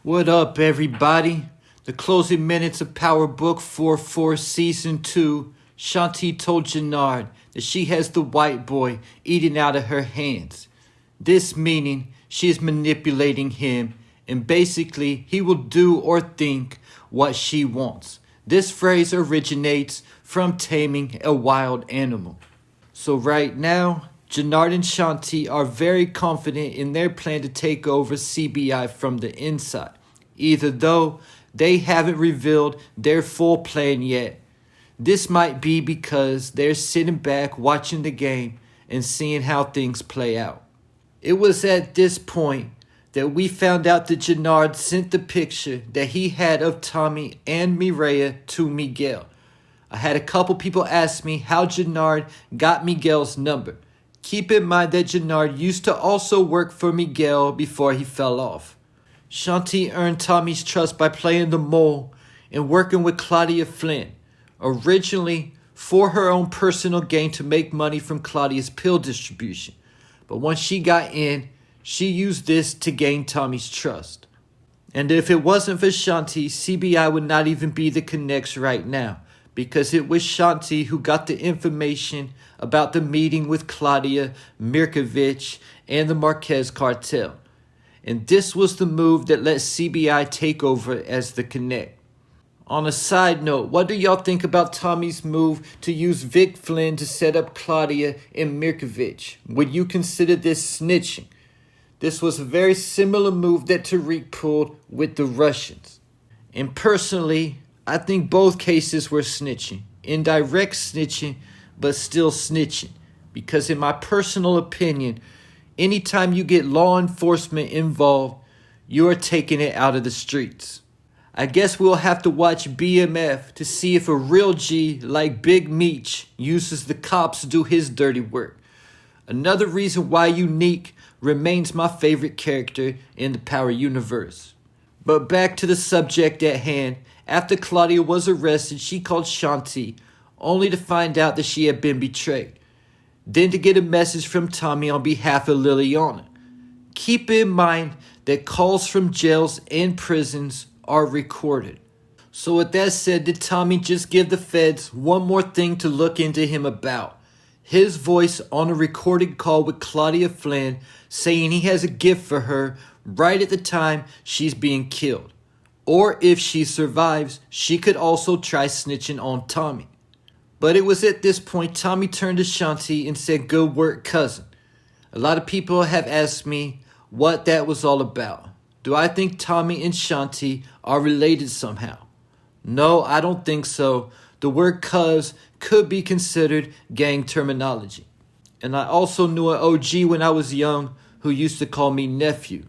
What up, everybody? The closing minutes of Power Book 4 Season 2. Shanti told Jannard that she has the white boy eating out of her hands. This meaning she is manipulating him, and basically he will do or think what she wants. This phrase originates from taming a wild animal. So right now, Jannard and Shanti are very confident in their plan to take over CBI from the inside, even though they haven't revealed their full plan yet. This might be because they're sitting back watching the game and seeing how things play out. It was at this point that we found out that Jannard sent the picture that he had of Tommy and Mireya to Miguel. I had a couple people ask me how Jannard got Miguel's number. Keep in mind that Jannard used to also work for Miguel before he fell off. Shanti earned Tommy's trust by playing the mole and working with Claudia Flynn, originally for her own personal gain to make money from Claudia's pill distribution. But once she got in, she used this to gain Tommy's trust. And if it wasn't for Shanti, CBI would not even be the Connects right now, because it was Shanti who got the information about the meeting with Claudia, Mirkovich, and the Marquez cartel. And this was the move that let CBI take over as the Connect. On a side note, what do y'all think about Tommy's move to use Vic Flynn to set up Claudia and Mirkovich? Would you consider this snitching? This was a very similar move that Tariq pulled with the Russians. And personally, I think both cases were snitching. Indirect snitching, but still snitching. Because in my personal opinion, anytime you get law enforcement involved, you are taking it out of the streets. I guess we'll have to watch BMF to see if a real G like Big Meech uses the cops to do his dirty work. Another reason why Unique remains my favorite character in the Power universe. But back to the subject at hand. After Claudia was arrested, she called Shanti, only to find out that she had been betrayed. Then to get a message from Tommy on behalf of Liliana. Keep in mind that calls from jails and prisons are recorded. So with that said, did Tommy just give the feds one more thing to look into him about? His voice on a recorded call with Claudia Flynn saying he has a gift for her right at the time she's being killed. Or if she survives, she could also try snitching on Tommy. But it was at this point Tommy turned to Shanti and said, "Good work, cousin." A lot of people have asked me what that was all about. Do I think Tommy and Shanti are related somehow? No, I don't think so. The word cuz could be considered gang terminology. And I also knew an OG when I was young who used to call me nephew.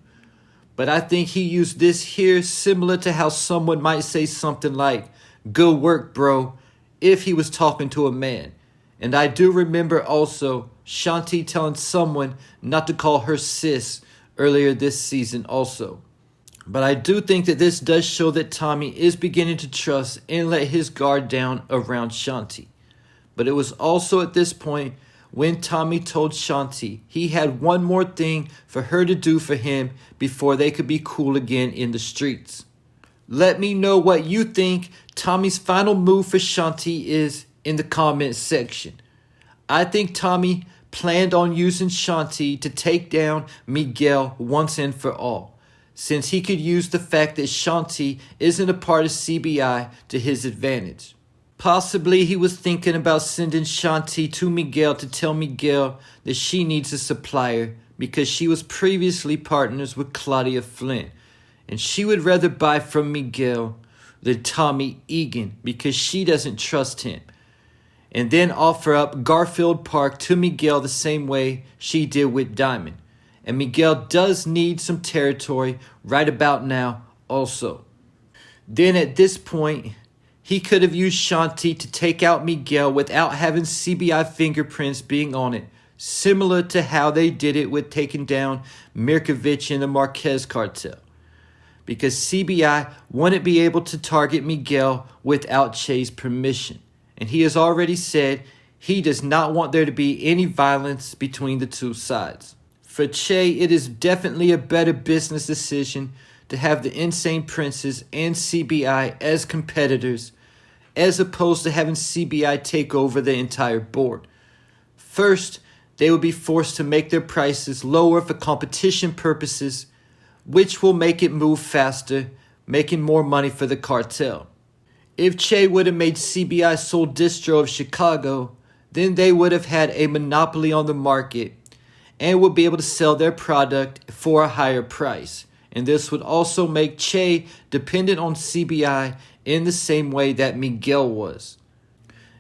But I think he used this here similar to how someone might say something like, "Good work, bro," if he was talking to a man. And I do remember also Shanti telling someone not to call her sis earlier this season also. But I do think that this does show that Tommy is beginning to trust and let his guard down around Shanti. But it was also at this point when Tommy told Shanti he had one more thing for her to do for him before they could be cool again in the streets. Let me know what you think Tommy's final move for Shanti is in the comments section. I think Tommy planned on using Shanti to take down Miguel once and for all, since he could use the fact that Shanti isn't a part of CBI to his advantage. Possibly he was thinking about sending Shanti to Miguel to tell Miguel that she needs a supplier because she was previously partners with Claudia Flynn, and she would rather buy from Miguel than Tommy Egan because she doesn't trust him, and then offer up Garfield Park to Miguel the same way she did with Diamond. And Miguel does need some territory right about now also. Then at this point, he could have used Shanti to take out Miguel without having CBI fingerprints being on it, similar to how they did it with taking down Mirkovich and the Marquez cartel. Because CBI wouldn't be able to target Miguel without Che's permission. And he has already said he does not want there to be any violence between the two sides. For Che, it is definitely a better business decision to have the Insane Princess and CBI as competitors, as opposed to having CBI take over the entire board. First, they would be forced to make their prices lower for competition purposes, which will make it move faster, making more money for the cartel. If Che would have made CBI sole distro of Chicago, then they would have had a monopoly on the market and would be able to sell their product for a higher price. And this would also make Che dependent on CBI in the same way that Miguel was.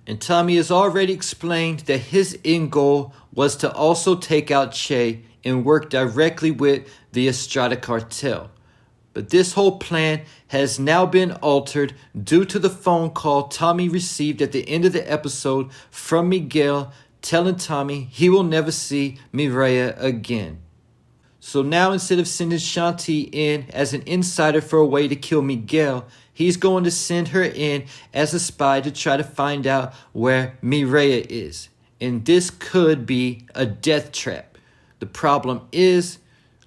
And Tommy has already explained that his end goal was to also take out Che and work directly with the Estrada cartel. But this whole plan has now been altered due to the phone call Tommy received at the end of the episode from Miguel telling Tommy he will never see Mireya again. So now instead of sending Shanti in as an insider for a way to kill Miguel, he's going to send her in as a spy to try to find out where Mireya is. And this could be a death trap. The problem is,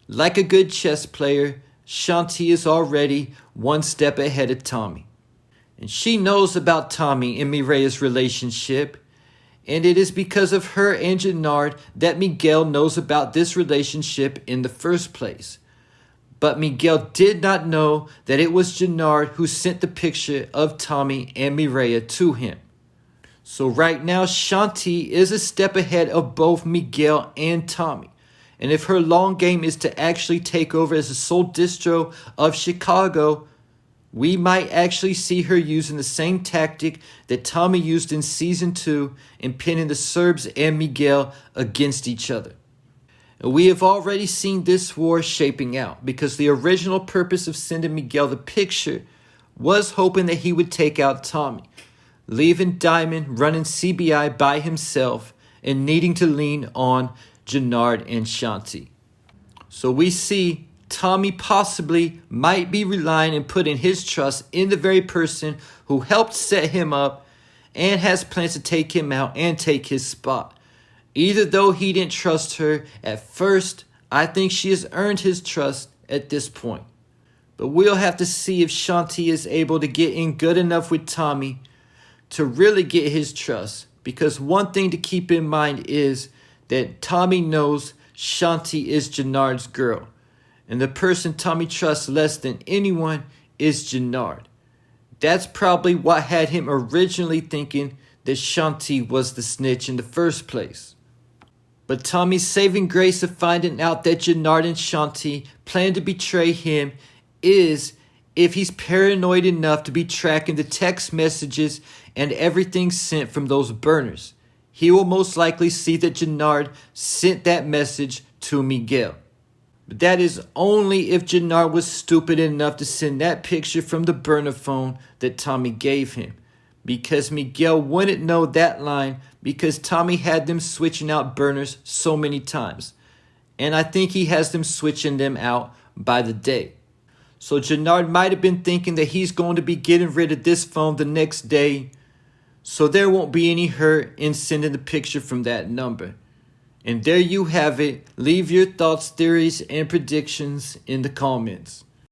like a good chess player, Shanti is already one step ahead of Tommy. And she knows about Tommy and Mireya's relationship. And it is because of her and Gennard that Miguel knows about this relationship in the first place. But Miguel did not know that it was Gennard who sent the picture of Tommy and Mireya to him. So right now, Shanti is a step ahead of both Miguel and Tommy. And if her long game is to actually take over as the sole distro of Chicago, we might actually see her using the same tactic that Tommy used in Season 2 in pinning the Serbs and Miguel against each other. And we have already seen this war shaping out because the original purpose of sending Miguel the picture was hoping that he would take out Tommy, leaving Diamond running CBI by himself and needing to lean on Gennard and Shanti. So we see Tommy possibly might be relying and putting his trust in the very person who helped set him up and has plans to take him out and take his spot. Either though he didn't trust her at first, I think she has earned his trust at this point. But we'll have to see if Shanti is able to get in good enough with Tommy to really get his trust. Because one thing to keep in mind is that Tommy knows Shanti is Gennard's girl. And the person Tommy trusts less than anyone is Gennard. That's probably what had him originally thinking that Shanti was the snitch in the first place. But Tommy's saving grace of finding out that Gennard and Shanti plan to betray him is if he's paranoid enough to be tracking the text messages and everything sent from those burners. He will most likely see that Gennard sent that message to Miguel. But that is only if Gennard was stupid enough to send that picture from the burner phone that Tommy gave him. Because Miguel wouldn't know that line because Tommy had them switching out burners so many times. And I think he has them switching them out by the day. So Gennard might have been thinking that he's going to be getting rid of this phone the next day. So there won't be any hurt in sending the picture from that number. And there you have it. Leave your thoughts, theories, and predictions in the comments.